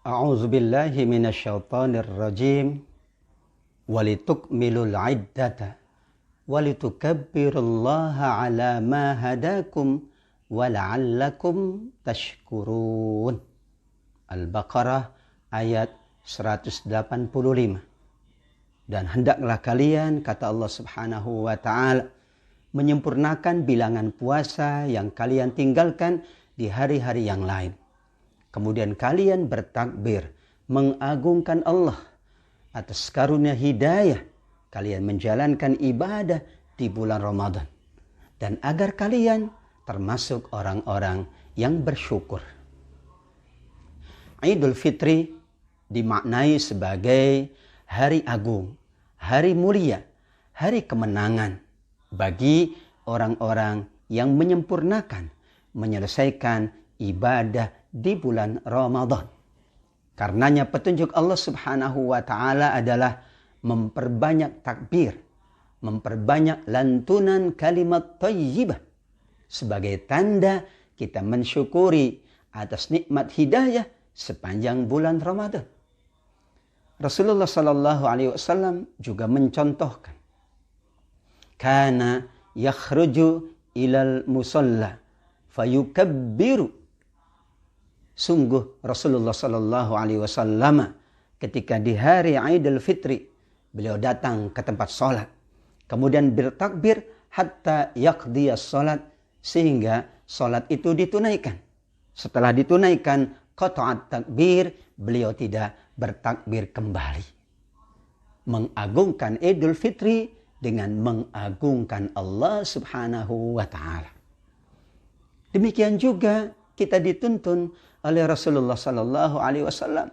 A'udzu billahi minasyaitonir rajim. Walitukmilul iddata walitukabbirullaha ala ma hadakum wala'allakum tashkurun. Al-Baqarah ayat 185. Dan hendaklah kalian, kata Allah Subhanahu wa ta'ala, menyempurnakan bilangan puasa yang kalian tinggalkan di hari-hari yang lain. Kemudian kalian bertakbir, mengagungkan Allah atas karunia hidayah kalian menjalankan ibadah di bulan Ramadan. Dan agar kalian termasuk orang-orang yang bersyukur. Idul Fitri dimaknai sebagai hari agung, hari mulia, hari kemenangan bagi orang-orang yang menyempurnakan, menyelesaikan ibadah di bulan Ramadan. Karenanya petunjuk Allah Subhanahu wa ta'ala adalah memperbanyak takbir, memperbanyak lantunan kalimat thayyibah sebagai tanda kita mensyukuri atas nikmat hidayah sepanjang bulan Ramadan. Rasulullah sallallahu alaihi wasallam juga mencontohkan, kana yakhruju ilal musalla fayukabbiru. Sungguh Rasulullah sallallahu alaihi wasallam ketika di hari Idul Fitri beliau datang ke tempat sholat, kemudian bertakbir hatta yaqdiyas sholat, sehingga sholat itu ditunaikan. Setelah ditunaikan qata'at takbir, beliau tidak bertakbir kembali. Mengagungkan Idul Fitri dengan mengagungkan Allah Subhanahu wa ta'ala. Demikian juga kita dituntun oleh Rasulullah sallallahu alaihi wasallam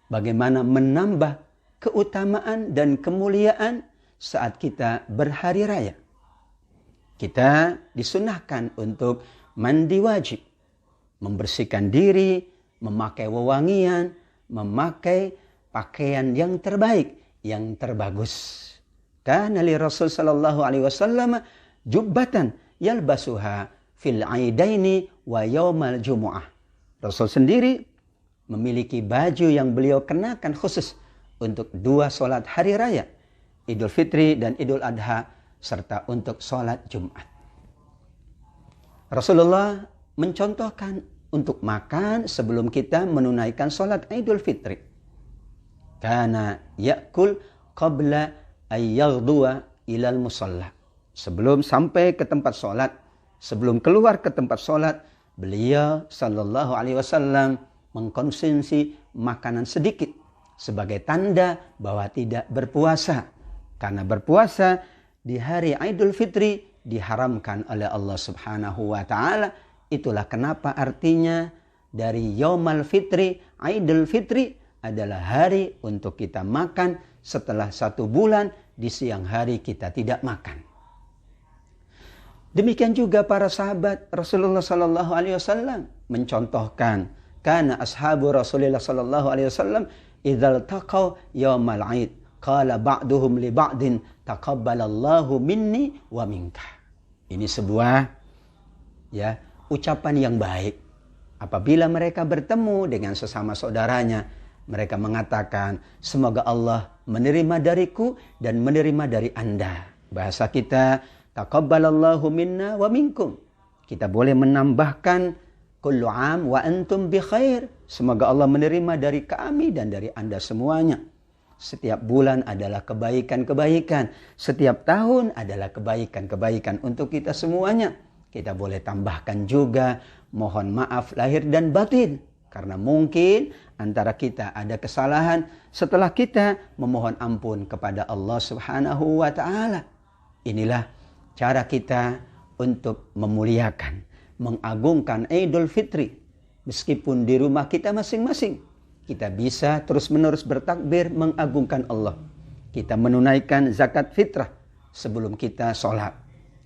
bagaimana menambah keutamaan dan kemuliaan saat kita berhari raya. Kita disunahkan untuk mandi wajib, membersihkan diri, memakai wewangian, memakai pakaian yang terbaik, yang terbagus. Kana li Rasul sallallahu alaihi wasallam jubbatan yalbasuha fil aidaini wa yaumal jumu'ah. Rasul sendiri memiliki baju yang beliau kenakan khusus untuk dua sholat hari raya, Idul Fitri dan Idul Adha, serta untuk sholat Jumat. Rasulullah mencontohkan untuk makan sebelum kita menunaikan sholat Idul Fitri. Kana ya'kul qabla ayyaghduwa ilal musalla. Sebelum sampai ke tempat sholat, sebelum keluar ke tempat sholat, beliau sallallahu alaihi wasallam mengkonsumsi makanan sedikit sebagai tanda bahwa tidak berpuasa. Karena berpuasa di hari Idul Fitri diharamkan oleh Allah Subhanahu wa ta'ala. Itulah kenapa artinya dari Yaumal Fitri, Idul Fitri adalah hari untuk kita makan setelah 1 bulan di siang hari kita tidak makan. Demikian juga para sahabat Rasulullah sallallahu alaihi wasallam mencontohkan, kana ashabu Rasulullah sallallahu alaihi wasallam idzal taqaw yaumal Aid qala ba'duhum li ba'din taqabbalallahu minni wa minka. Ini sebuah ucapan yang baik. Apabila mereka bertemu dengan sesama saudaranya, mereka mengatakan, semoga Allah menerima dariku dan menerima dari Anda. Bahasa kita, taqabbalallahu minna wa minkum. Kita boleh menambahkan kullu am wa antum bi khair. Semoga Allah menerima dari kami dan dari Anda semuanya. Setiap bulan adalah kebaikan-kebaikan. Setiap tahun adalah kebaikan-kebaikan untuk kita semuanya. Kita boleh tambahkan juga mohon maaf lahir dan batin. Karena mungkin antara kita ada kesalahan setelah kita memohon ampun kepada Allah Subhanahu wa ta'ala. Inilah cara kita untuk memuliakan, mengagungkan Idul Fitri. Meskipun di rumah kita masing-masing, kita bisa terus-menerus bertakbir mengagungkan Allah. Kita menunaikan zakat fitrah sebelum kita sholat.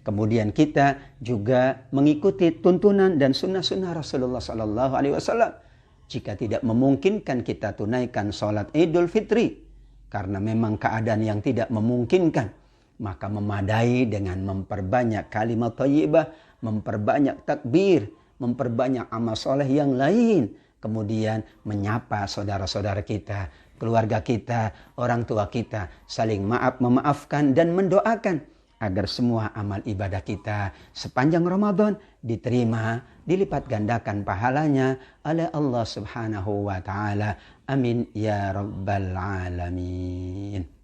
Kemudian kita juga mengikuti tuntunan dan sunnah-sunnah Rasulullah SAW. Jika tidak memungkinkan kita tunaikan sholat Idul Fitri, karena memang keadaan yang tidak memungkinkan, maka memadai dengan memperbanyak kalimat thayyibah, memperbanyak takbir, memperbanyak amal soleh yang lain kemudian menyapa saudara-saudara kita, keluarga kita, orang tua kita, saling memaafkan dan mendoakan agar semua amal ibadah kita sepanjang Ramadan diterima, dilipat gandakan pahalanya oleh Allah Subhanahu wa taala. Amin ya rabbal alamin.